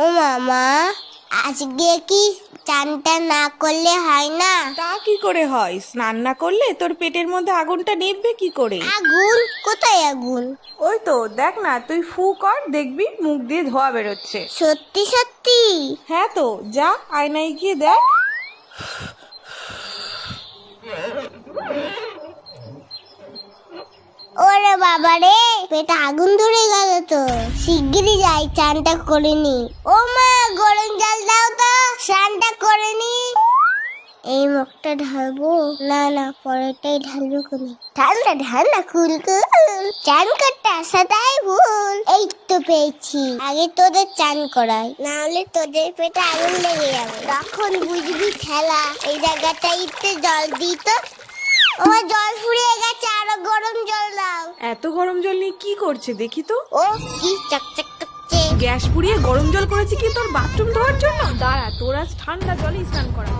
ও মামা, আজকে কি চানটা না করলে হয় না? তা কি করে হয়? স্নান না করলে তোর পেটের মধ্যে আগুনটা নিভবে কি করে? আগুন? কোথায় আগুন? ওই তো দেখ না, তুই ফু কর, দেখবি মুখ দিয়ে ধোঁয়া বেরোচ্ছে। সত্যি সত্যি? হ্যাঁ তো, যা আয়নায় গিয়ে দেখ। ওরে বাবা রে, পেটে আগুন ধরে গেল তো। শিগগিরই যাই, চানটা করে নি। ও মা, গরম জল দাও তো, স্নানটা করে নি। এই মুখটা ঢালবো? না না, পরেরটাই ঢালবো কোনি। ঠান্ডা ঠান্ডা কুল কুল, চান করতে আসাটাই ভুল। এই তো পেয়েছি, আগে তোদের চান করাই, না হলে তোদের পেটে আগুন লেগে যাবে, তখন বুঝবি খেলা। এই জায়গাটা একটু জল দিই তো। আমার জল ফুরিয়ে গেছে, আরো গরম জল দাও। এত গরম জল নিয়ে কি করছে দেখি তো। ও কি চকচক করছে। গ্যাস পুড়িয়ে গরম জল করেছে কি তোর বাথরুম ধোয়ার জন্য? দাঁড়া, তোর আজ ঠান্ডা জলেই স্নান করা।